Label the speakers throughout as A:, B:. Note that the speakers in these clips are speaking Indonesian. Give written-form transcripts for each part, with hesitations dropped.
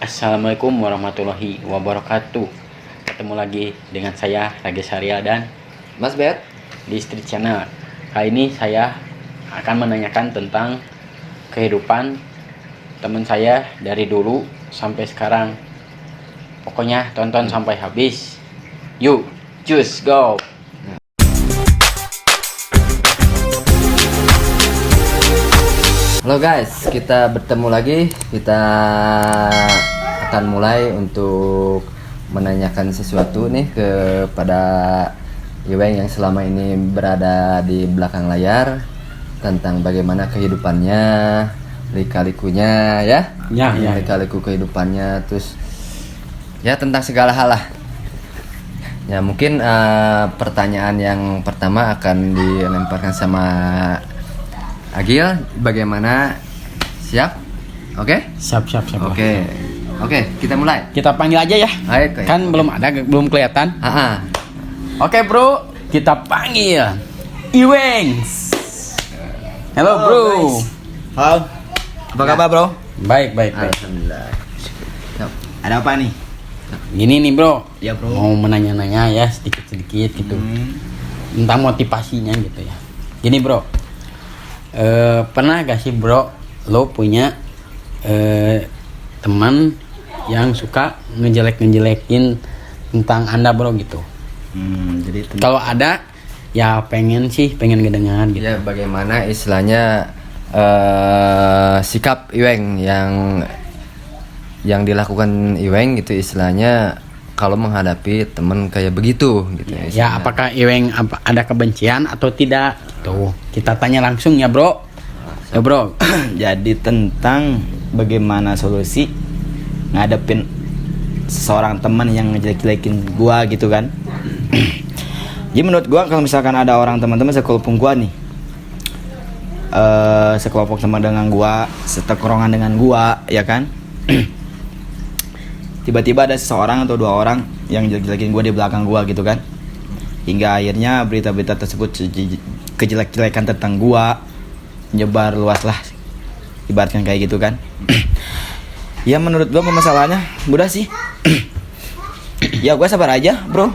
A: Assalamualaikum warahmatullahi wabarakatuh. Ketemu lagi dengan saya Rage Saria dan
B: Mas Bet
A: di Street Channel. Kali ini saya akan menanyakan tentang kehidupan teman saya dari dulu sampai sekarang. Pokoknya tonton sampai habis. Yuk, cus, go.
B: Halo guys, kita bertemu lagi. Kita akan mulai untuk menanyakan sesuatu nih kepada Iweng yang selama ini berada di belakang layar tentang bagaimana kehidupannya, lika-likunya ya. Lika-liku kehidupannya, terus ya tentang segala hal lah. Ya mungkin pertanyaan yang pertama akan dilemparkan sama Agil, bagaimana? Siap? Oke?
A: Siap.
B: Oke, kita mulai.
A: Kita panggil aja ya.
B: Baik.
A: Kan belum kelihatan. Oke, Bro. Kita panggil Iweng. Halo, Bro.
C: Halo. Apa kabar, Bro?
A: Baik.
B: Alhamdulillah.
C: Ada apa nih?
A: Gini nih, Bro.
C: Ya, Bro.
A: Mau menanya-nanya ya sedikit-sedikit gitu. Tentang motivasinya gitu ya. Gini, Bro. Pernah gak sih, Bro, lo punya teman yang suka ngejelek-ngejelekin tentang Anda, Bro, gitu?
C: Jadi
A: Kalau ada, ya pengen ngedengar gitu.
B: Ya bagaimana istilahnya sikap Iweng yang dilakukan Iweng gitu istilahnya kalau menghadapi teman kayak begitu gitu
A: Ya,
B: istilahnya.
A: apakah Iweng ada kebencian atau tidak? Tuh, kita tanya langsung ya, Bro. Ya, Bro.
C: jadi tentang bagaimana solusi ngadepin seseorang teman yang ngejelek-jelekin gua gitu kan. Jadi menurut gua kalau misalkan ada orang teman-teman sekelompok gua nih, sekelompok sama dengan gua, setekrongan dengan gua, ya kan. Tiba-tiba ada seseorang atau dua orang yang jelek-jelekin gua di belakang gua gitu kan, hingga akhirnya berita-berita tersebut kejelek-jelekan tentang gua nyebar luas lah, ibaratkan kayak gitu kan. Ya menurut gua masalahnya mudah sih. Ya gua sabar aja, Bro.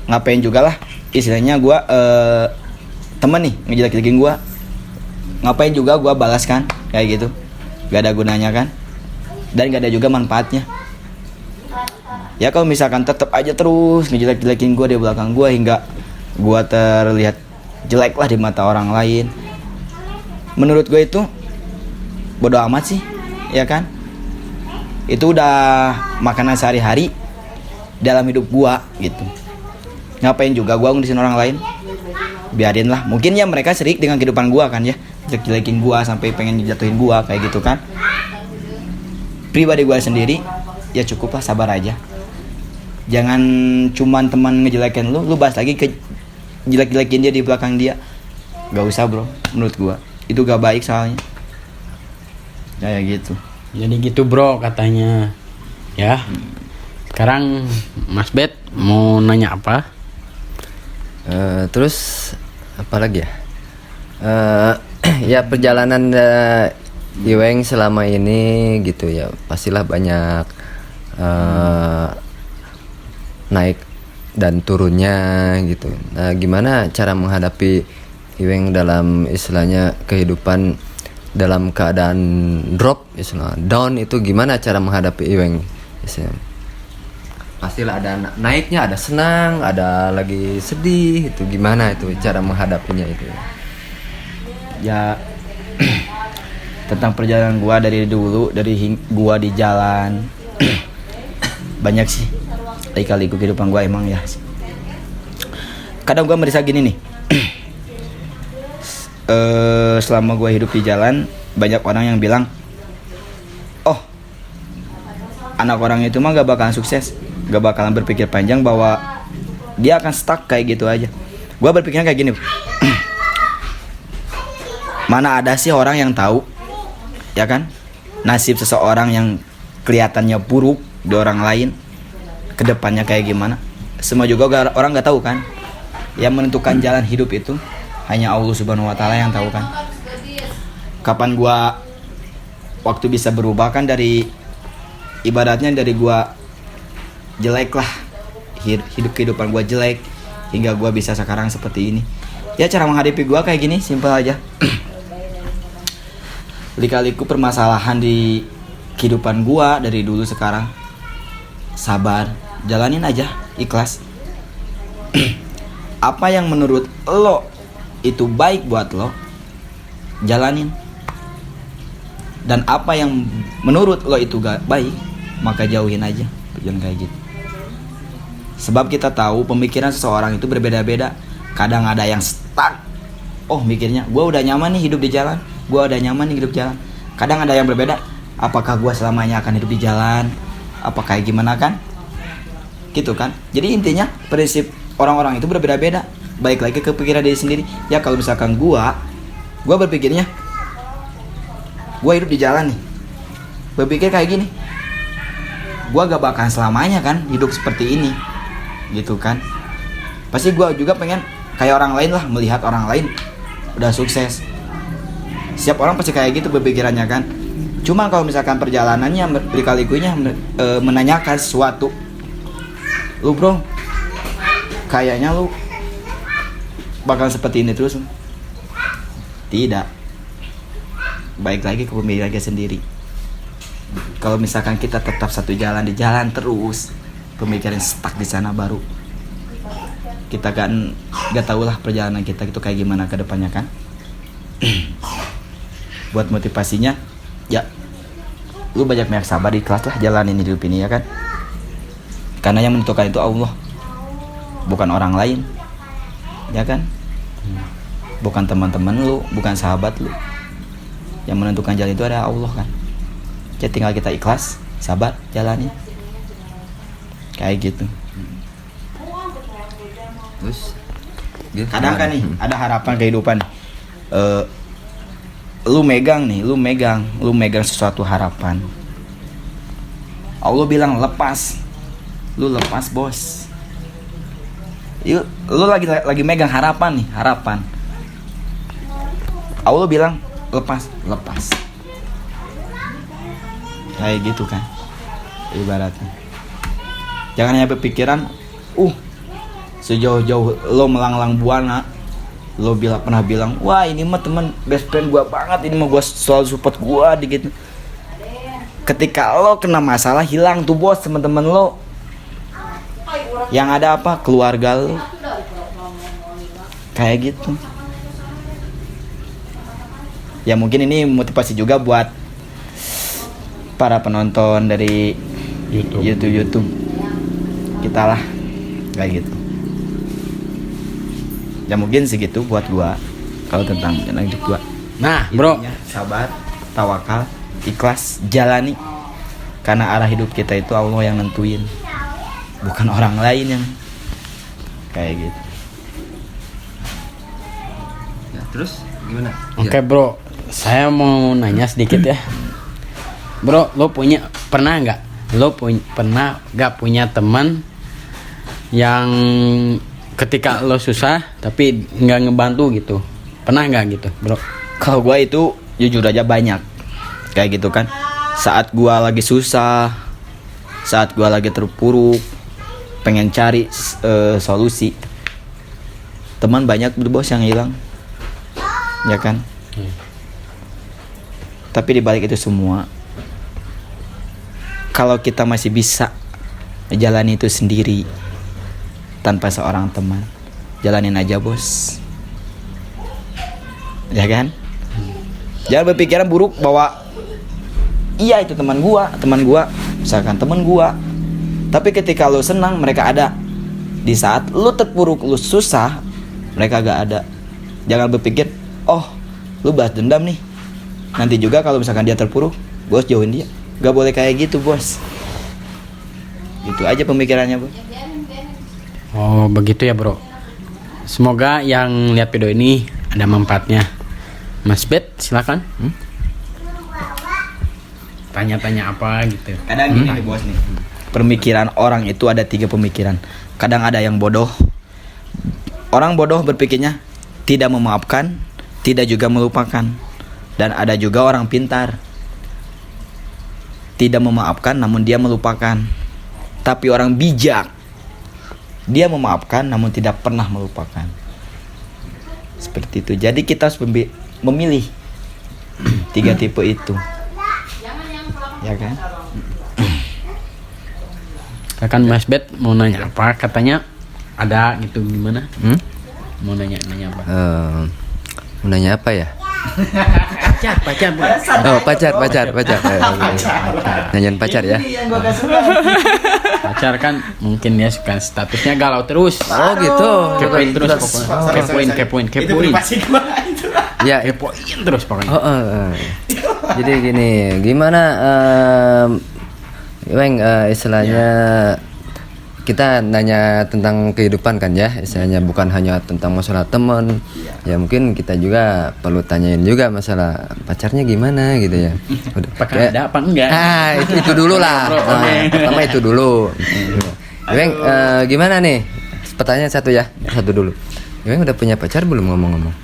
C: Ngapain juga lah, istilahnya gua temen nih ngejelek-jelekin gua, ngapain juga gua balas kan, kayak gitu. Gak ada gunanya kan, dan gak ada juga manfaatnya. Ya kalau misalkan tetap aja terus ngejelek-jelekin gue di belakang gue hingga gue terlihat jelek lah di mata orang lain, menurut gue itu bodo amat sih, ya kan. Itu udah makanan sehari-hari dalam hidup gue gitu. Ngapain juga gue ngurusin orang lain, biarin lah. Mungkin ya mereka serik dengan kehidupan gue kan ya, jelek-jelekin gue sampai pengen dijatuhin gue kayak gitu kan. Pribadi gue sendiri ya cukup lah, sabar aja. Jangan cuman teman ngejelekin lu bahas lagi ke jelek-jelekin dia di belakang dia. Gak usah, Bro, menurut gue itu gak baik soalnya. Kayak gitu.
A: Jadi gitu, Bro, katanya. Ya. Sekarang Mas Bet mau nanya apa?
B: Terus apa lagi ya? Ya perjalanan Iweng selama ini gitu ya, pastilah banyak naik dan turunnya gitu. Nah, gimana cara menghadapi Iweng dalam istilahnya kehidupan dalam keadaan drop, istilah down itu gimana cara menghadapi Iweng? Istilahnya pastilah ada naiknya, ada senang, ada lagi sedih. Itu gimana itu cara menghadapinya itu?
C: Ya tentang perjalanan gua dari dulu, dari gua di jalan banyak sih kali-kali kehidupan gua emang ya. Kadang gua merasa gini nih. Selama gua hidup di jalan, banyak orang yang bilang, oh, anak orang itu mah gak bakalan sukses, gak bakalan berpikir panjang bahwa dia akan stuck kayak gitu aja. Gua berpikirnya kayak gini. Mana ada sih orang yang tahu, ya kan, nasib seseorang yang kelihatannya buruk di orang lain, kedepannya kayak gimana. Semua juga orang nggak tahu kan. Yang menentukan jalan hidup itu hanya Allah Subhanahu Wa Taala yang tahu kan. Kapan gua waktu bisa berubah kan dari ibaratnya dari gua jelek lah, hidup kehidupan gua jelek hingga gua bisa sekarang seperti ini. Ya cara menghadapi gua kayak gini, simpel aja. Lika-liku permasalahan di kehidupan gua dari dulu sekarang, sabar, jalanin aja, ikhlas. Apa yang menurut lo itu baik buat lo, jalanin. Dan apa yang menurut lo itu gak baik, maka jauhin aja. Jangan kayak gitu. Sebab kita tahu pemikiran seseorang itu berbeda-beda. Kadang ada yang stuck, oh mikirnya gue udah nyaman nih hidup di jalan, gue udah nyaman nih hidup jalan. Kadang ada yang berbeda, apakah gue selamanya akan hidup di jalan, apa kayak gimana kan, gitu kan. Jadi intinya prinsip orang-orang itu berbeda-beda. Baik lagi ke pikiran diri sendiri. Ya kalau misalkan gue berpikirnya gue hidup di jalan nih, berpikir kayak gini, gue gak bakalan selamanya kan hidup seperti ini, gitu kan. Pasti gue juga pengen kayak orang lain lah, melihat orang lain udah sukses. Setiap orang pasti kayak gitu berpikirannya kan. Cuma kalau misalkan perjalanannya berkali-kalinya menanyakan sesuatu, lu bro, kayaknya lu bakal seperti ini terus. Tidak. Baik lagi ke pemikiran sendiri. Kalau misalkan kita tetap satu jalan, di jalan terus, pemikiran stuck di sana, baru kita kan gak tahu lah perjalanan kita itu kayak gimana ke depannya kan. Buat motivasinya, ya lu banyak-banyak sabar, ikhlas lah jalanin hidup ini ya kan. Karena yang menentukan itu Allah, bukan orang lain, ya kan. Bukan teman-teman lu, bukan sahabat lu. Yang menentukan jalan itu ada Allah kan. Jadi tinggal kita ikhlas, sabar, jalani. Kayak gitu.
B: Terus
C: Kadang kan nih ada harapan kehidupan. Lu megang sesuatu harapan. Allah bilang lepas. Lu lepas, bos. Yuk, lu lagi megang harapan nih, harapan. Allah bilang lepas. Kayak gitu kan ibaratnya. Jangan hanya berpikiran sejauh-jauh lo melanglang buana, lo pernah bilang, wah ini mah teman best friend gua banget, ini mah gua selalu support gua gitu. Ketika lo kena masalah, hilang tuh bos teman-teman lo. Yang ada apa? Keluarga lo. Kayak gitu. Ya mungkin ini motivasi juga buat para penonton dari YouTube kita lah, kayak gitu. Ya mungkin segitu buat gua kalau tentang hidup gua.
A: Nah, bro,
C: Intinya, sabar, tawakal, ikhlas, jalani. Karena arah hidup kita itu Allah yang nentuin, bukan orang lain yang kayak gitu.
B: ya, terus gimana?
A: oke bro, saya mau nanya sedikit ya. Bro, lo pernah gak punya teman yang ketika lo susah tapi nggak ngebantu gitu? Pernah nggak gitu, bro?
C: Kalau gua itu jujur aja banyak kayak gitu kan. Saat gua lagi susah, saat gua lagi terpuruk, pengen cari solusi, teman banyak bos yang hilang, ya kan. Tapi dibalik itu semua, kalau kita masih bisa jalani itu sendiri tanpa seorang teman, jalanin aja bos, ya kan. Jangan berpikiran buruk bahwa iya itu teman gua, misalkan teman gua. Tapi ketika lo senang, mereka ada. Di saat lo terpuruk, lo susah, mereka gak ada. Jangan berpikir, lo balas dendam nih, nanti juga kalau misalkan dia terpuruk, bos jauhin dia. Gak boleh kayak gitu bos. Itu aja pemikirannya bos.
A: Oh begitu ya bro. Semoga yang lihat video ini ada manfaatnya. Mas Bet, silakan. Tanya-tanya apa gitu.
C: Kadang gini nih bos nih, pemikiran orang itu ada 3 pemikiran. Kadang ada yang bodoh. Orang bodoh berpikirnya tidak memaafkan, tidak juga melupakan. Dan ada juga orang pintar, tidak memaafkan namun dia melupakan. Tapi orang bijak, dia memaafkan namun tidak pernah melupakan. Seperti itu. Jadi kita harus memilih 3 tipe itu. Ya kan?
A: Kan Mas Bet mau nanya apa? Katanya ada gitu gimana? Mau nanya apa?
B: Mau nanya apa ya?
A: Pacar.
B: Oh, pacar. Nanyain pacar ya.
A: Pacar kan mungkin ya suka statusnya galau terus.
B: Oh gitu.
A: Kepoin terus pokoknya. Kepoin.
B: Ya,
A: Kepoin terus pokoknya.
B: Jadi gini, gimana Weng, istilahnya kita nanya tentang kehidupan kan ya, istilahnya bukan hanya tentang masalah teman. Ya mungkin kita juga perlu tanyain juga masalah pacarnya gimana gitu ya.
A: Apakah ada apa enggak?
B: Itu dulu lah. Pertama itu dulu. Weng, gimana nih? Pertanyaan satu ya, satu dulu. Weng udah punya pacar belum ngomong-ngomong?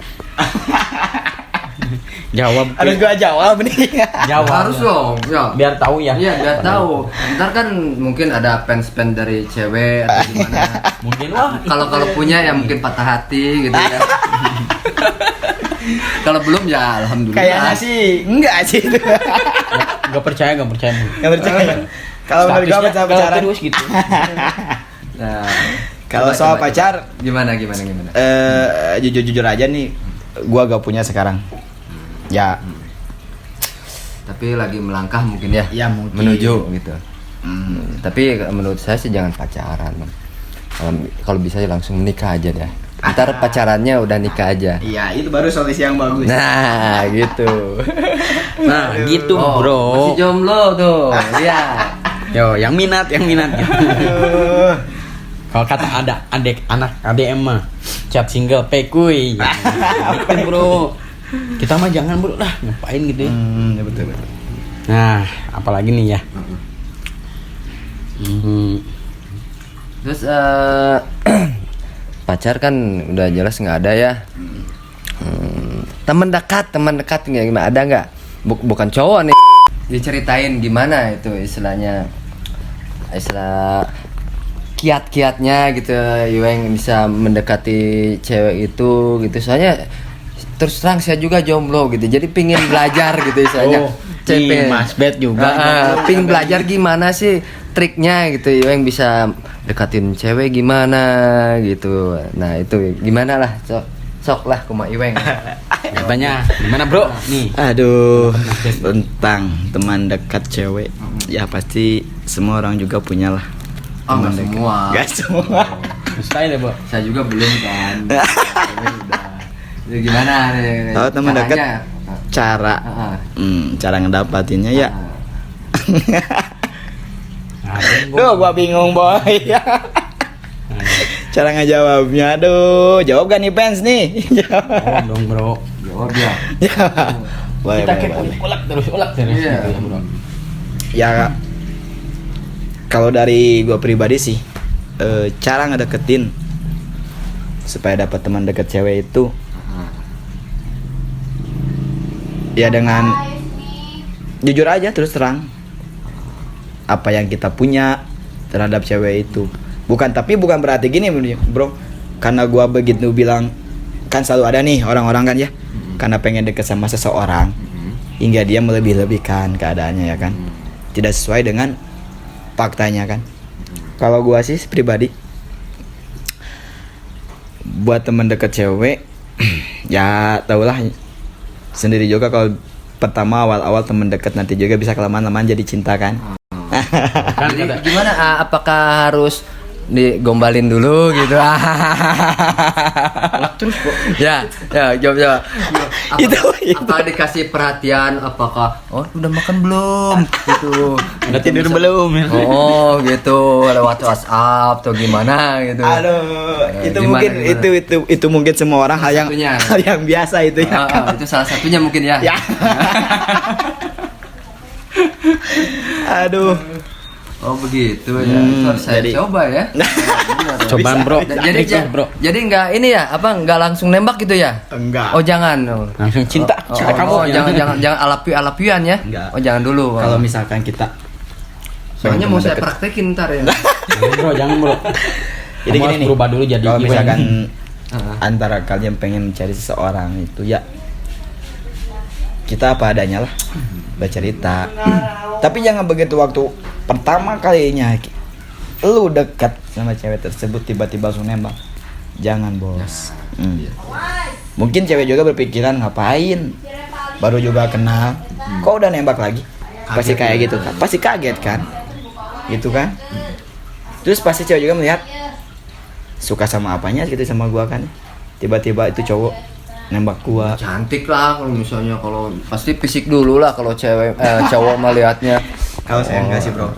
A: Jawab.
C: Harus gua jawab nih.
A: Jawab.
B: Harus dong, ya.
A: Biar tahu ya.
B: Iya, biar tahu. Ntar kan mungkin ada fans dari cewek atau gimana.
A: Mungkin wah.
B: Kalau punya ya mungkin patah hati gitu ya. Kalau belum ya alhamdulillah.
C: Kayaknya sih enggak sih itu.
A: Enggak percaya.
C: Enggak percaya. Kalau menurut gua pacar pacaran
A: terus gitu.
B: Nah,
C: kalau soal pacar
B: gimana?
C: Jujur aja nih, gua gak punya sekarang. Ya.
B: Tapi lagi melangkah mungkin ya.
C: Ya, mungkin.
B: Menuju gitu. Tapi menurut saya sih jangan pacaran. Kalau bisa ya langsung nikah aja deh. Ntar pacarannya udah nikah aja.
C: Iya, itu baru solusi yang bagus.
B: Nah, gitu.
A: Nah, gitu,
B: Oh,
A: Bro.
B: masih jomblo tuh. Iya.
A: Yo, yang minat gitu.
C: Aduh.
A: Kalau kata ada anak mah chat single pekuy. Gitu, Bro. Kita mah jangan, Bro, lah ngapain gitu ya.
C: Ya betul.
A: Nah, apalagi nih ya.
B: Terus pacar kan udah jelas nggak ada ya. Teman dekat nggak gimana? Ada nggak? Bukan cowok nih. Diceritain gimana itu istilah kiat-kiatnya gitu, Iweng bisa mendekati cewek itu gitu. Soalnya terus terang saya juga jomblo gitu, jadi pingin belajar gitu istilahnya.
A: Mas Bet juga.
B: Pingin belajar gimana sih triknya gitu, yang bisa dekatin cewek gimana gitu. Nah itu gimana lah, sok lah kuma Iweng.
A: Katanya gimana, Bro? Nih.
C: Aduh, tentang teman dekat cewek, ya pasti semua orang juga punya lah.
B: Oh, nggak semua.
C: Gak semua.
A: Mustahil ya, Bro.
B: Saya juga belum kan. Jadi gimana nih?
C: Kalau teman dekat,
B: caranya?
C: cara ngedapatinnya ya. Duh, gua bingung boy. Cara ngejawabnya, aduh, jawab gak nih fans nih?
A: Jawab dong, Bro.
B: Jawab ya.
C: Boleh,
A: Kita
C: boleh.
A: ulak terus
B: Iya.
A: gitu ya, Bro.
C: Ya, kalau dari gua pribadi sih, cara ngedeketin supaya dapat teman dekat cewek itu, ya dengan jujur aja, terus terang apa yang kita punya terhadap cewek itu. Bukan berarti gini, Bro, karena gua begitu bilang, kan selalu ada nih orang-orang kan ya, karena pengen deket sama seseorang hingga dia melebih-lebihkan keadaannya ya kan, tidak sesuai dengan faktanya kan. Kalau gua sih pribadi, buat temen deket cewek ya taulah sendiri juga, kalau pertama awal-awal temen deket, nanti juga bisa kelamaan-lamaan jadi cinta kan.
B: Jadi gimana? Apakah harus digombalin dulu gitu?
A: Terus, Bro.
B: Ya, jawab. Apakah
C: Itu.
B: dikasih perhatian? Apakah udah makan belum? Gitu.
A: Udah tidur belum ya?
B: Oh, gitu. Lewat WhatsApp atau gimana gitu.
C: Aduh, itu
B: Gimana,
C: mungkin
B: gimana?
C: itu mungkin semua orang hal yang
B: Satunya.
C: hal yang biasa itu ya.
B: Itu salah satunya mungkin ya.
C: Ya. Aduh.
B: Oh begitu ya. Itu harus saya
C: jadi-
B: coba ya.
A: Cobaan, Bro.
B: Jadi
A: Itu, Bro.
B: jadi nggak ini ya, nggak langsung nembak gitu ya?
C: Enggak.
B: Oh jangan. Oh.
A: Langsung cinta kamu.
B: Jangan alapian ya.
C: Enggak.
B: Oh jangan dulu.
C: Kalau misalkan kita
B: Soalnya mau
C: teman
B: saya
C: deket.
B: praktekin ntar ya.
A: Jangan bro.
C: Jadi
A: Kamu
C: gini
A: harus
C: nih,
A: berubah dulu jadi
C: kalau
A: gimana?
C: misalkan
B: Heeh.
C: antara kalian pengen mencari seseorang itu ya kita apa adanya lah, bercerita. Tapi jangan begitu waktu pertama kalinya lu dekat sama cewek tersebut tiba-tiba langsung nembak. Jangan bos. Mungkin cewek juga berpikiran ngapain, baru juga kenal, kok udah nembak lagi? Pasti
B: Kaget
C: kayak
B: ya.
C: gitu kan, pasti kaget kan, gitu kan. Terus pasti cewek juga melihat suka sama apanya gitu sama gua kan, tiba-tiba itu cowok nembak gua.
B: Cantik lah kalau misalnya, kalau pasti fisik dulu lah kalau cowok melihatnya.
C: Kalau saya enggak sih bro.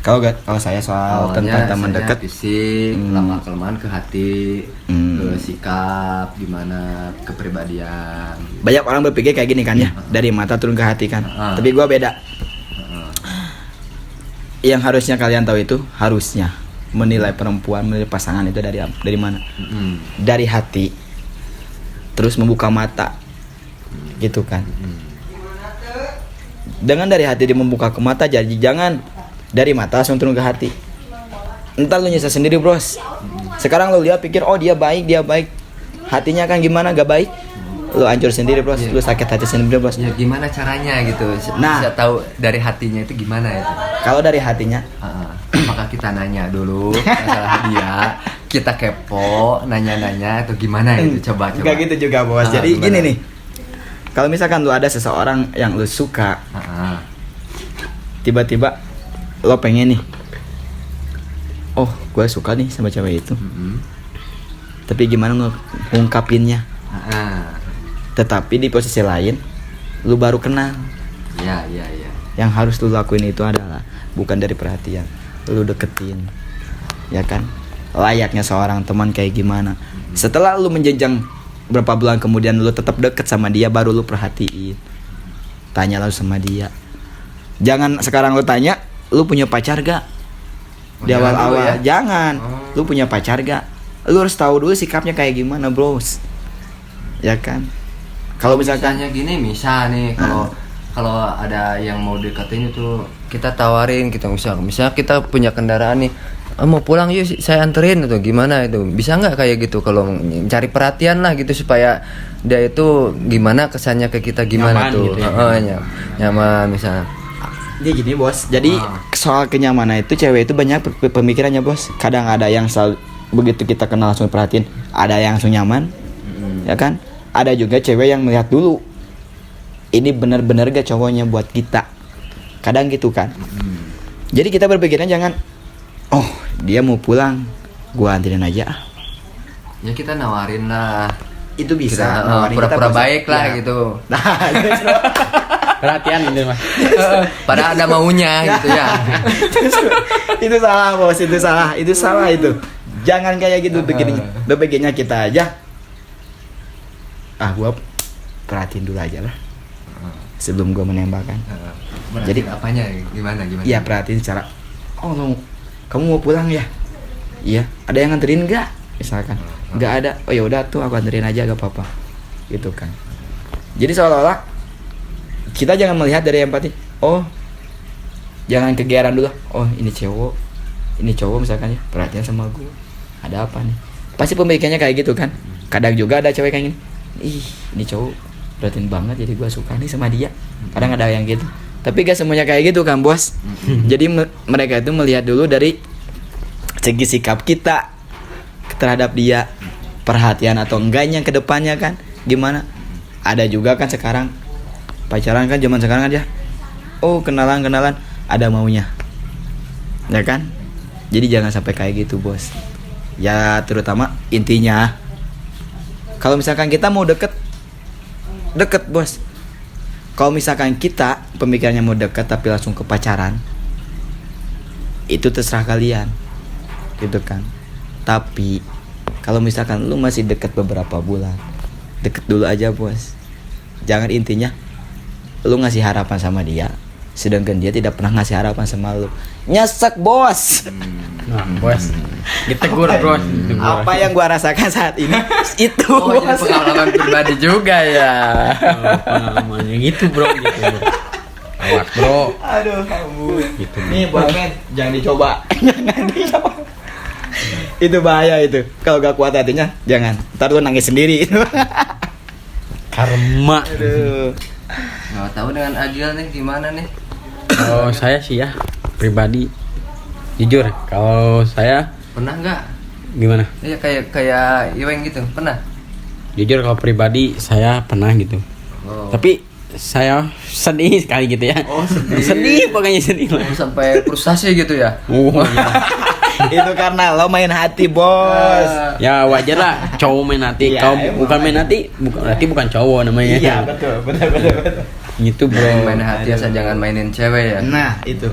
C: Kalau saya soal tentang teman dekat,
B: fisik, lama kelamaan ke hati,
C: Hmm.
B: ke sikap, gimana kepribadian.
C: banyak orang berpikir kayak gini kan ya, dari mata turun ke hati kan. Tapi gua beda. Yang harusnya kalian tahu itu, harusnya menilai perempuan, menilai pasangan itu dari mana? Dari hati. Terus membuka mata. Gitu kan. Dengan dari hati dia membuka ke mata, jadi jangan dari mata langsung turun ke hati. Entar lu nyesel sendiri bros. Sekarang lu lihat pikir oh dia baik, hatinya kan gimana, gak baik, lu hancur sendiri bros, lu sakit hati sendiri bros.
B: Ya gimana caranya gitu?
C: Nah.
B: Bisa tahu dari hatinya itu gimana itu?
C: Kalau dari hatinya,
B: Apakah kita nanya dulu masalah dia, kita kepo, nanya-nanya atau gimana itu? Coba.
C: Enggak gitu juga bos. Jadi
B: Gimana?
C: gini nih, kalau misalkan lu ada seseorang yang lu suka, tiba-tiba lo pengen nih, oh gue suka nih sama cewek itu, tapi gimana ngungkapinnya? Tetapi di posisi lain, lu baru kenal.
B: Iya.
C: Yang harus lu lakuin itu adalah bukan dari perhatian, lu deketin, ya kan? Layaknya seorang teman kayak gimana. Setelah lu menjenjang berapa bulan kemudian lu tetap deket sama dia, baru lu perhatiin. Tanya lalu sama dia. Jangan sekarang lu tanya, lu punya pacar gak? Di
B: Jangan
C: awal-awal
B: dulu ya?
C: jangan. Lu punya pacar gak? Lu harus tahu dulu sikapnya kayak gimana, bros. Ya kan? Kalau misalkan
B: Misalnya gini, misal nih kalau ada yang mau deketin itu kita tawarin gitu, misal kita punya kendaraan nih, mau pulang yuk saya anterin atau gimana itu, bisa nggak kayak gitu? Kalau cari perhatian lah gitu supaya dia itu gimana kesannya ke kita, gimana
A: Nyaman
B: tuh
A: gitu ya.
B: nyaman misalnya.
C: dia gini bos, jadi soal kenyamanan itu cewek itu banyak pemikirannya bos. Kadang ada yang selalu begitu kita kenal langsung perhatiin, ada yang langsung nyaman, ya kan? Ada juga cewek yang melihat dulu, ini benar-benar gak cowoknya buat kita. Kadang gitu kan. Jadi kita berpikirnya jangan, oh dia mau pulang, gua anterin aja.
B: Ya kita nawarin lah,
C: Itu bisa.
B: kita
C: nawarin kita
B: pura-pura
C: bisa.
B: baik lah
C: Ya.
B: gitu.
C: Nah, terus,
A: Perhatian ini mas.
B: Padahal ada maunya gitu ya.
C: itu salah bos, itu salah itu. Jangan kayak gitu begininya kita aja. Gua perhatiin dulu aja lah sebelum gua menembakkan.
B: Jadi
C: Jadi-
B: apanya gimana?
C: Iya perhatiin secara, oh kamu mau pulang ya? Iya. Ada yang nganterin nggak? Misalkan nggak ada, oh ya udah tuh aku anterin aja gak apa-apa, gitu kan. Jadi seolah-olah kita jangan melihat dari empati. Oh, jangan kegeeran dulu. Oh ini cowok misalkan ya, perhatian sama gue. Ada apa nih? Pasti pemikirannya kayak gitu kan. Kadang juga ada cewek kayak gini. Ih, ini cowok perhatian banget, jadi gue suka nih sama dia. Kadang ada yang gitu. Tapi gak semuanya kayak gitu kan bos. Jadi mereka itu melihat dulu dari segi sikap kita terhadap dia, perhatian atau enggaknya ke depannya kan gimana. Ada juga kan sekarang pacaran kan zaman sekarang aja, oh kenalan ada maunya, ya kan. Jadi jangan sampai kayak gitu bos. Ya terutama intinya kalau misalkan kita mau deket bos. Kalau misalkan kita pemikirannya mau deket tapi langsung ke pacaran, itu terserah kalian, gitu kan. Tapi kalau misalkan lu masih deket beberapa bulan, deket dulu aja bos. Jangan intinya lu ngasih harapan sama dia, sedangkan dia tidak pernah ngasih harapan sama lu. Nyesek bos.
A: Nah bos, ditegur bros.
C: Apa yang gua rasakan saat ini itu
B: Oh, jadi
C: bos.
B: pengalaman pribadi juga ya.
A: Pengalamannya gitu bro gitu. Bro. Awas bro.
C: Aduh, kamu.
A: Gitu.
C: Nih buat men, jangan dicoba. Jangan dicoba. Itu bahaya itu. Kalau gak kuat hatinya, jangan. Ntar lu nangis sendiri.
A: Karma.
C: Aduh.
B: Nggak tahu dengan Agil nih gimana nih.
A: Kalau saya sih ya pribadi jujur kalau saya
B: Pernah nggak?
A: gimana?
B: Iya kayak Iweng gitu. Pernah?
A: Jujur kalau pribadi saya pernah gitu.
B: Oh.
A: Tapi saya sedih sekali gitu ya.
B: Oh, sedih.
A: Sedih pokoknya sedih lah.
B: Sampai frustasi gitu ya.
A: Oh, iya.
C: Itu karena lo main hati, Bos.
A: Ya wajar lah cowok main hati.
C: Iya,
A: Kalau
C: emang
A: bukan main hati, berarti bukan cowok namanya.
C: Iya, betul. Betul.
A: Gitu bro.
B: Main hati asal jangan mainin cewek ya.
C: Nah, itu.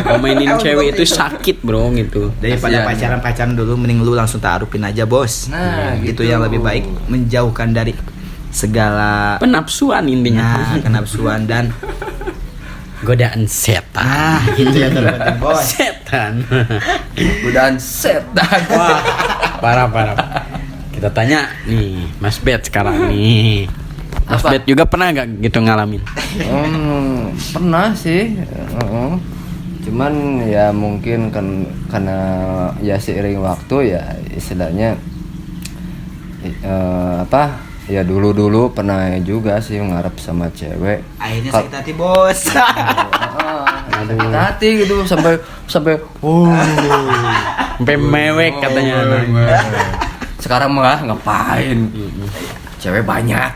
A: Kalau mainin cewek itu sakit bro gitu.
C: Daripada
B: Kasian.
C: pacaran dulu, mending lu langsung taarufin aja, Bos.
B: Nah,
C: Itu
B: gitu.
C: yang lebih baik, menjauhkan dari segala
A: Penafsuan intinya.
C: kenapsuan dan
A: Godaan setan.
C: itu yang terpenting, Bos.
A: Setan.
B: Godaan setan.
A: Wah, parah. Kita tanya nih, Mas Bet sekarang nih. Mas
B: Apa?
A: Bet juga pernah gak gitu ngalamin?
B: Pernah sih. Cuman ya mungkin kan karena ya seiring waktu ya istilahnya ya dulu pernah juga sih ngarep sama cewek.
C: Akhirnya
B: Kal-
C: sakit hati, Bos.
B: Sakit hati gitu sampai
A: Sampai mewek katanya.
B: Sekarang mah ngapain? Cewek banyak.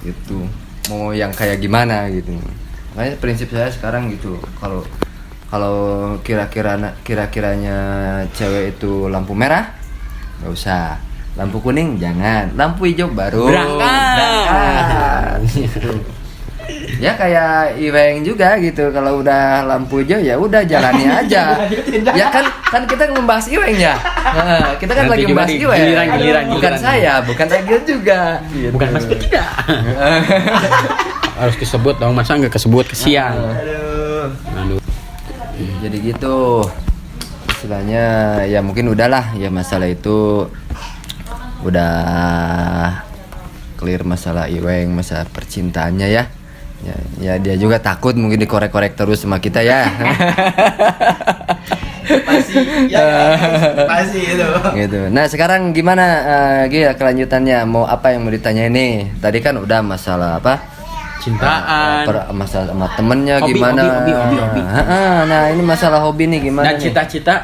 B: Gitu. Mau yang kayak gimana gitu. Makanya prinsip saya sekarang gitu. Kalau kira-kiranya cewek itu lampu merah, nggak usah. Lampu kuning jangan. Lampu hijau baru.
A: Berangkat.
B: Gitu. Ya kayak Iweng juga gitu. Kalau udah lampu hijau ya udah jalani aja. Ya kan kita membahas Iweng ya. Nah, kita kan
A: Nanti
B: lagi
A: juga
B: membahas
A: di
B: Iweng.
A: giliran.
B: Bukan saya, bukan Agil juga. Gitu.
A: Bukan Mas Bet tidak. Harus disebut dong, masa nggak kesebut kesian. Aduh.
B: Jadi gitu. Istilahnya ya mungkin udahlah ya masalah itu udah clear masalah Iweng, masalah percintaannya ya. Ya dia juga takut mungkin dikorek-korek terus sama kita ya.
C: Pasti itu.
B: Gitu. Nah, sekarang gimana Gil kelanjutannya? Mau apa yang mau ditanya ini? Tadi kan udah masalah apa?
A: Cintaan.
B: Masalah sama temennya
A: Hobi,
B: gimana?
A: hobi.
B: Nah, ini masalah hobi nih gimana?
A: Dan
B: nih?
A: cita-cita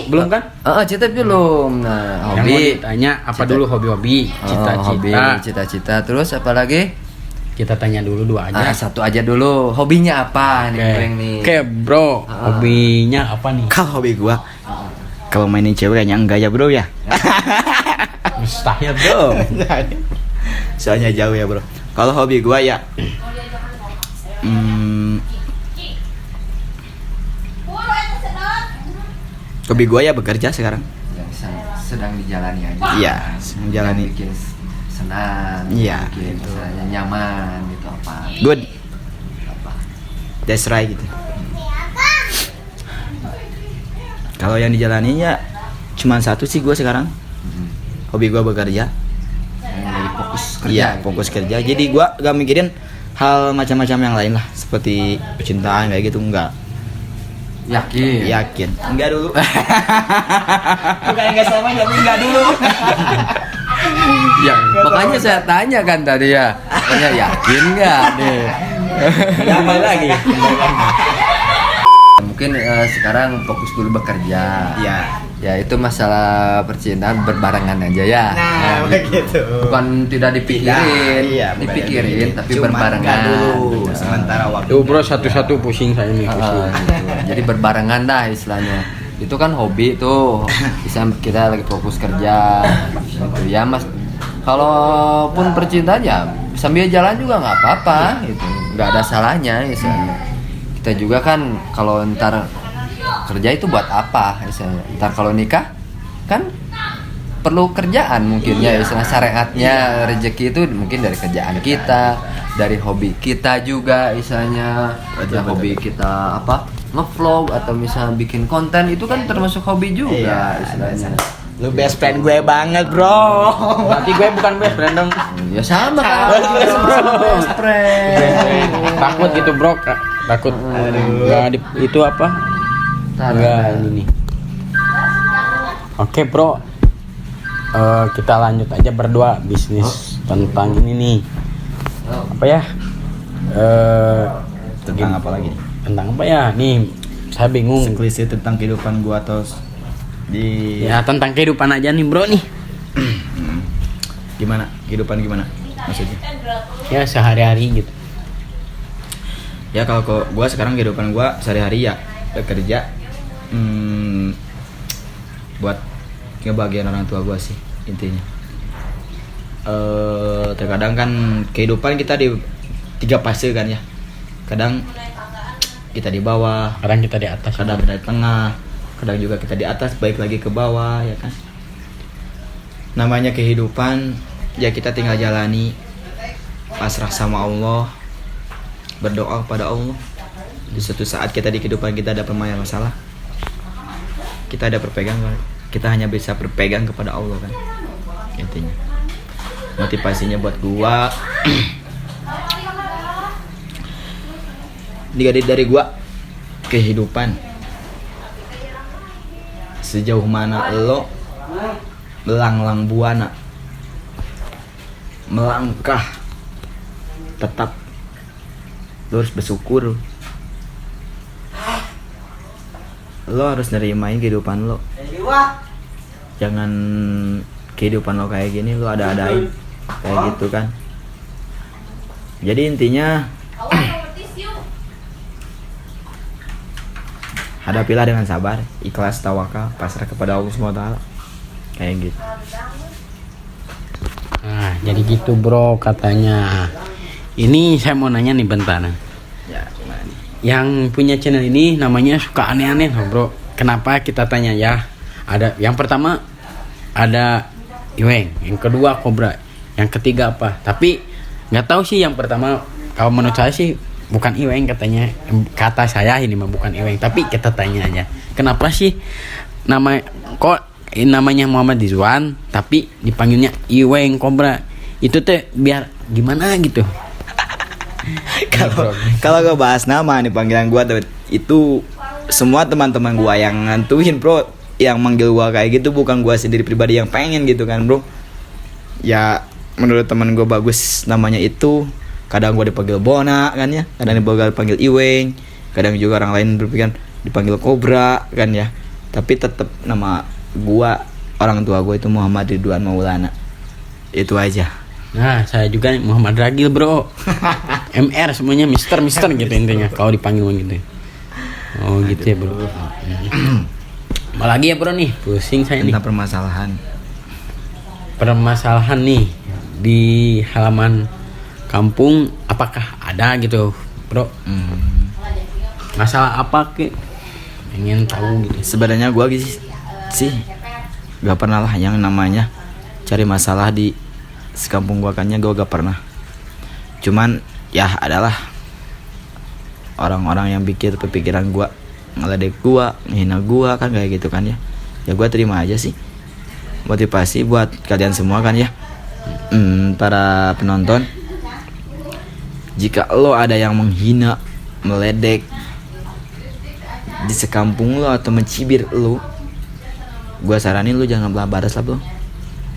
A: belum kan?
B: Cita belum. Nah,
A: Yang mau
B: hobi.
A: ditanya apa
B: Cita-
A: dulu hobi-hobi,
B: Hobi,
A: cita-cita.
B: cita-cita. Terus apa lagi?
A: Kita tanya dulu dua aja.
B: Satu aja dulu. Hobinya apa nih, Iweng nih?
A: Oke, bro. Hobinya apa nih?
C: Kalau hobi gua, kalau mainin cewek kayaknya enggak ya, Bro ya.
A: Mustahil, bro.
C: Soalnya jauh ya, Bro. Kalau hobi gua ya hobi gua ya bekerja sekarang.
B: Yang sedang dijalani aja.
C: Iya, menjalani.
B: Yang bikin senang.
C: Iya,
B: Bikin
C: gitu.
B: misalnya nyaman gitu apa?
C: Good.
B: Apa?
C: That's right gitu. Kalau yang dijalani ya cuma satu sih gua sekarang. Hobi gua bekerja.
B: Yang lagi fokus kerja.
C: Iya,
B: gitu.
C: fokus kerja. Jadi gua gak mikirin hal macam-macam yang lain lah, seperti percintaan kayak gitu enggak.
B: Yakin.
C: Yakin. Enggak dulu. Bukan enggak sama tapi enggak dulu.
B: Ya, makanya saya tanya kan tadi ya. Makanya yakin nggak nih?
A: Kembali lagi.
B: Mungkin sekarang fokus dulu bekerja.
C: Iya.
B: Ya itu masalah percintaan berbarengan aja ya.
C: Nah, begitu.
B: Bukan tidak dipikirin,
C: Tidak, iya, bukan
B: dipikirin
C: dipikirin.
B: tapi
C: Cuman
B: berbarengan.
C: enggak dulu
B: Benar.
C: sementara waktu.
A: Tuh, bro, satu-satu pusing saya nih. Pusing.
B: Gitu. Jadi berbarengan dah istilahnya. Itu kan hobi tuh. Bisa kita lagi fokus kerja. Gitu ya Mas. Kalaupun percintaan ya sambil jalan juga nggak apa-apa gitu. Nggak ada salahnya istilahnya. Kita juga kan kalau ntar kerja itu buat apa istilahnya. Ntar kalau nikah kan perlu kerjaan mungkin ya istilah syariatnya rezeki itu mungkin dari kerjaan kita, dari hobi kita juga istilahnya. Ada hobi kita apa ngevlog atau misalnya bikin konten itu kan termasuk hobi juga
C: Iya,
B: istilahnya.
C: Lu best friend gue banget, bro.
A: Berarti gue bukan best friend dong.
B: Ya sama kan.
A: Best friend. Takut gitu bro, takut. Nggak itu apa? Enggak ini nih. Oke bro, kita lanjut aja berdua bisnis tentang ini nih. Apa ya?
C: Tentang apa lagi nih?
A: Tentang apa ya? Nih, saya bingung.
C: Sekelise tentang kehidupan gua atau di
A: Ya tentang kehidupan aja nih bro nih.
C: gimana? Kehidupan gimana? Maksudnya?
A: Ya sehari-hari gitu.
C: Ya kalau gua sekarang kehidupan gua sehari-hari ya bekerja buat ngebahagiain orang tua gua sih intinya. Terkadang kan kehidupan kita di 3 fase kan ya. Kadang kita di bawah,
A: Kadang kita di atas.
C: kadang kita di tengah, kadang juga kita di atas, balik lagi ke bawah ya kan. Namanya kehidupan ya kita tinggal jalani, pasrah sama Allah, berdoa kepada Allah. Di suatu saat kita di kehidupan kita ada masalah, kita ada berpegang, kita hanya bisa berpegang kepada Allah kan intinya. Motivasinya buat gua dari gua kehidupan sejauh mana lo melanglang buana melangkah, tetap lo harus bersyukur, lo harus nerimain kehidupan lo. Jangan kehidupan lo kayak gini lo ada-adain kayak gitu kan. Jadi intinya hadapilah dengan sabar, ikhlas, tawakal, pasrah kepada Allah SWT. Kayak gitu.
A: Nah, jadi gitu bro katanya. Ini saya mau nanya nih bentar.
C: Ya, gimana nih?
A: Yang punya channel ini namanya suka aneh-aneh loh bro. Kenapa kita tanya ya? Ada yang pertama ada Iweng, yang kedua Cobra, yang ketiga apa? Tapi nggak tahu sih yang pertama. Kalau menurut saya sih bukan Iweng katanya. Kata saya ini mah bukan Iweng. Tapi kita tanya aja. Kenapa sih namanya Muhammad Rizwan tapi dipanggilnya Iweng Cobra? Itu teh biar gimana gitu.
C: Kalau gue bahas nama nih panggilan gue itu semua teman-teman gue yang ngantuin bro, yang manggil gue kayak gitu, bukan gue sendiri pribadi yang pengen gitu kan bro. Ya menurut teman gue bagus namanya itu. Kadang gue dipanggil Bona kan ya, kadang dipanggil Iweng, kadang juga orang lain berpikir dipanggil Cobra kan ya. Tapi tetap nama gue, orang tua gue itu Muhammad Ridwan Maulana. Itu aja.
A: Nah, saya juga Muhammad Ragil bro. MR semuanya Mister gitu intinya kalau dipanggil gitu. Oh gitu ya bro. Apalagi ya bro nih, pusing saya nih.
C: Tentang
A: Permasalahan nih di halaman kampung apakah ada gitu bro? Masalah apa ke? Pengen tahu gitu.
C: Sebenarnya gue sih gak pernah lah yang namanya cari masalah di sekampung gua, kannya gue gak pernah. Cuman ya adalah orang-orang yang pikir pemikiran gua, ngeledek gua, menghina gua kan kayak gitu kan ya. Ya gua terima aja sih. Motivasi buat kalian semua kan ya. Para penonton, jika lo ada yang menghina, meledek di sekampung lo atau mencibir lo, gua saranin lo jangan balas lah bro.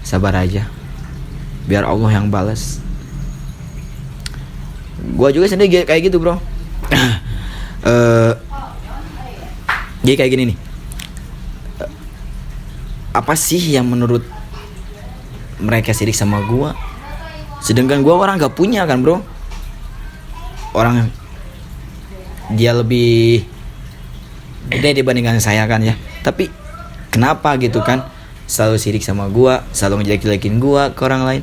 C: Sabar aja, biar Allah yang balas. Gua juga sendiri kayak gitu bro. Jadi kayak gini nih. Apa sih yang menurut mereka sirik sama gua, sedangkan gua orang gak punya kan bro. Orang dia lebih gede dibandingkan saya kan ya. Tapi kenapa gitu kan selalu sirik sama gua, selalu ngejelek-jelekin gua ke orang lain?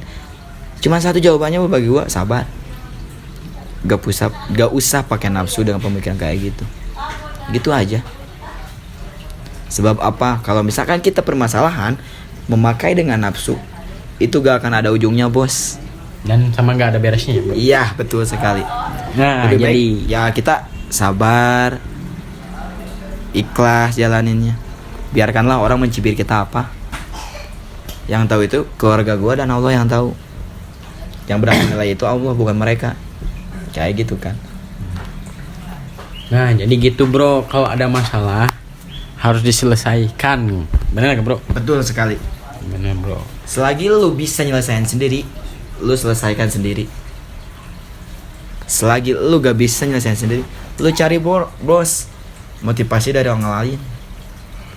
C: Cuma satu jawabannya bagi gua, sabar. Gak usah pakai nafsu dengan pemikiran kayak gitu. Gitu aja. Sebab apa? Kalau misalkan kita permasalahan memakai dengan nafsu, itu gak akan ada ujungnya bos.
A: Dan sama gak ada beresnya ya bro?
C: Iya betul sekali.
A: Nah
C: Lebih
A: jadi
C: baik, ya kita sabar, ikhlas jalaninnya. Biarkanlah orang mencibir kita apa. Yang tahu itu keluarga gue dan Allah yang tahu. Yang berhak menilai itu Allah, bukan mereka. Kayak gitu kan.
A: Nah, jadi gitu bro, kalau ada masalah harus diselesaikan. Benar gak bro?
C: Betul sekali.
A: Benar bro.
C: Selagi lu bisa nyelesain sendiri, lu selesaikan sendiri. Selagi lu gak bisa nyelesain sendiri, lu cari bos motivasi dari orang lain.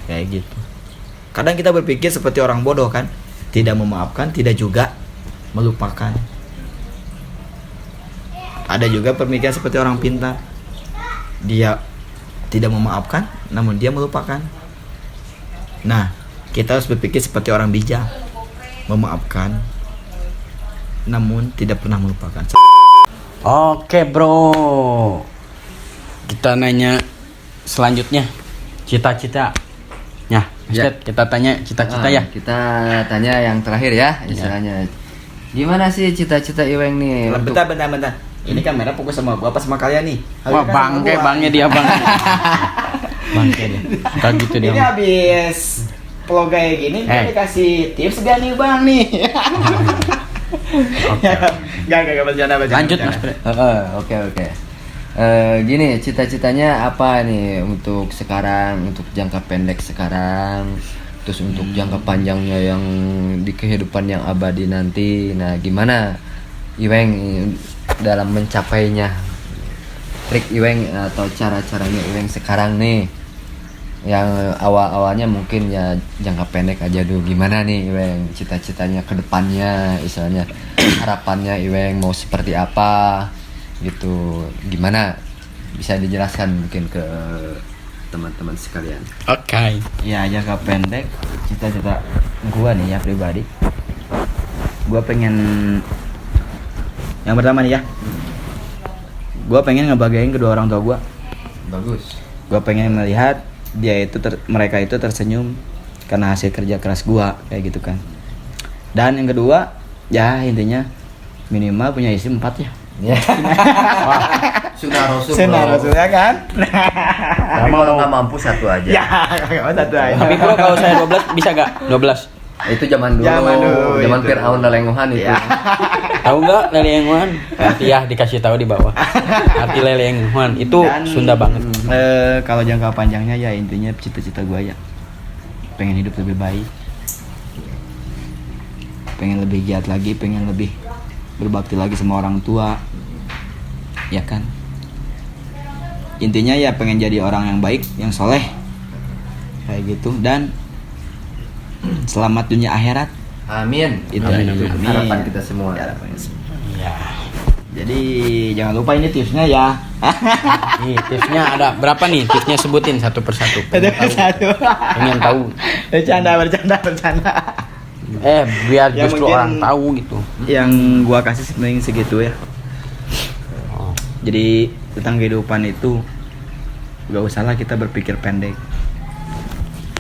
C: Kayak gitu. Kadang kita berpikir seperti orang bodoh kan, tidak memaafkan, tidak juga melupakan. Ada juga pemikiran seperti orang pintar, dia tidak memaafkan namun dia melupakan. Nah, kita harus berpikir seperti orang bijak, memaafkan namun tidak pernah melupakan.
A: Oke bro, kita nanya selanjutnya, cita-cita. Ya, Ustaz, kita tanya cita-cita ya.
B: Kita tanya yang terakhir ya, istilahnya. Gimana sih cita-cita Iweng nih?
C: Bentar. Ini kamera fokus sama gua apa sama kalian nih?
A: Wah, bangke dia bang. Bangke dia. Suka gitu dia.
C: Ini habis vlog kayak gini, kita kasih tips gak nih bang nih?
A: Oke.
C: Gak bercanda.
A: Lanjut Mas Bre.
B: Oke. Gini, cita-citanya apa nih untuk sekarang, untuk jangka pendek sekarang, terus untuk jangka panjangnya yang di kehidupan yang abadi nanti. Nah, gimana Iweng dalam mencapainya? Trik Iweng atau cara-caranya Iweng sekarang nih, yang awalnya mungkin ya jangka pendek aja dulu. Gimana nih Iweng cita-citanya ke depannya, istilahnya harapannya Iweng mau seperti apa gitu? Gimana, bisa dijelaskan mungkin ke teman-teman sekalian?
A: Oke.
C: Ya, jangka pendek cita-cita gua nih ya pribadi, gua pengen yang pertama nih ya, gua pengen ngebahagiain kedua orang tua gua.
B: Bagus.
C: Gua pengen melihat mereka itu tersenyum karena hasil kerja keras gua, kayak gitu kan. Dan yang kedua ya intinya minimal punya istri 4 ya.
B: Wah, sunnah Rasul
C: ya kan.
B: Tapi kalau nggak mampu satu aja.
C: Ya, kalau satu aja.
A: Tapi bro, kalau saya 12 bisa gak? 12.
B: Itu zaman dulu. Zaman Fir'aun lelenguhan itu.
A: Tahu nggak lelenguhan? Nanti ya dikasih tahu di bawah. Arti lelenguhan itu
C: Dan,
A: Sunda banget.
C: Kalau jangka panjangnya ya intinya cita-cita gua ya pengen hidup lebih baik, pengen lebih giat lagi, pengen lebih berbakti lagi sama orang tua, ya kan. Intinya ya pengen jadi orang yang baik, yang soleh, kayak gitu. Dan selamat dunia akhirat.
B: Amin.
C: Itu
A: Amin.
B: Harapan kita semua.
A: Ya.
C: Jadi jangan lupa ini tipsnya ya.
A: Nih tipsnya ada berapa nih? Tipsnya sebutin satu persatu.
C: Satu.
A: Pengen tahu.
C: Bercanda.
A: Biar
C: Ya,
A: justru
C: mungkin-
A: orang tahu gitu.
C: Yang gua kasih sebenarnya segitu ya.
A: Oh.
C: Jadi tentang kehidupan itu gak usahlah kita berpikir pendek,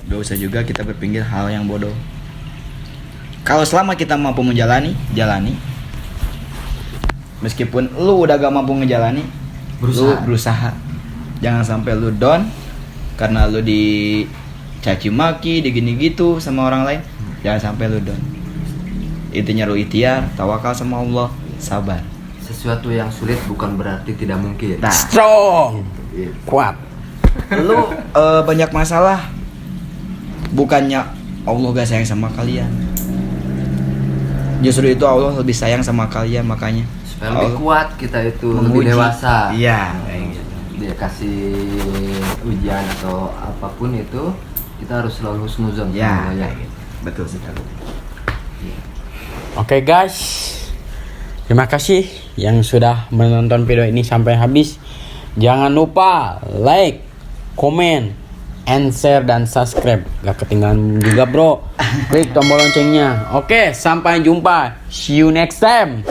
C: gak usah juga kita berpikir hal yang bodoh. Kalau selama kita mampu jalani. Meskipun lu udah gak mampu ngejalani, lu berusaha. Jangan sampai lu down karena lu dicaci maki, digini gitu sama orang lain. Jangan sampai lu down. Intinya lu ikhtiar, tawakal sama Allah, sabar.
B: Sesuatu yang sulit bukan berarti tidak mungkin.
C: Nah,
A: Strong. Kuat.
C: lu banyak masalah, bukannya Allah gak sayang sama kalian. Justru itu Allah lebih sayang sama kalian, makanya
B: Supaya lebih kuat kita itu,
C: menguji.
B: lebih dewasa.
C: Iya, kayak gitu.
B: Dia kasih ujian atau apapun itu, kita harus selalu husnuzon.
C: Ya,
B: sama
C: kayak gitu. Betul sekali.
A: Oke guys, terima kasih yang sudah menonton video ini sampai habis. Jangan lupa like, komen, and share dan subscribe. Gak ketinggalan juga bro. Klik tombol loncengnya. Oke, sampai jumpa. See you next time.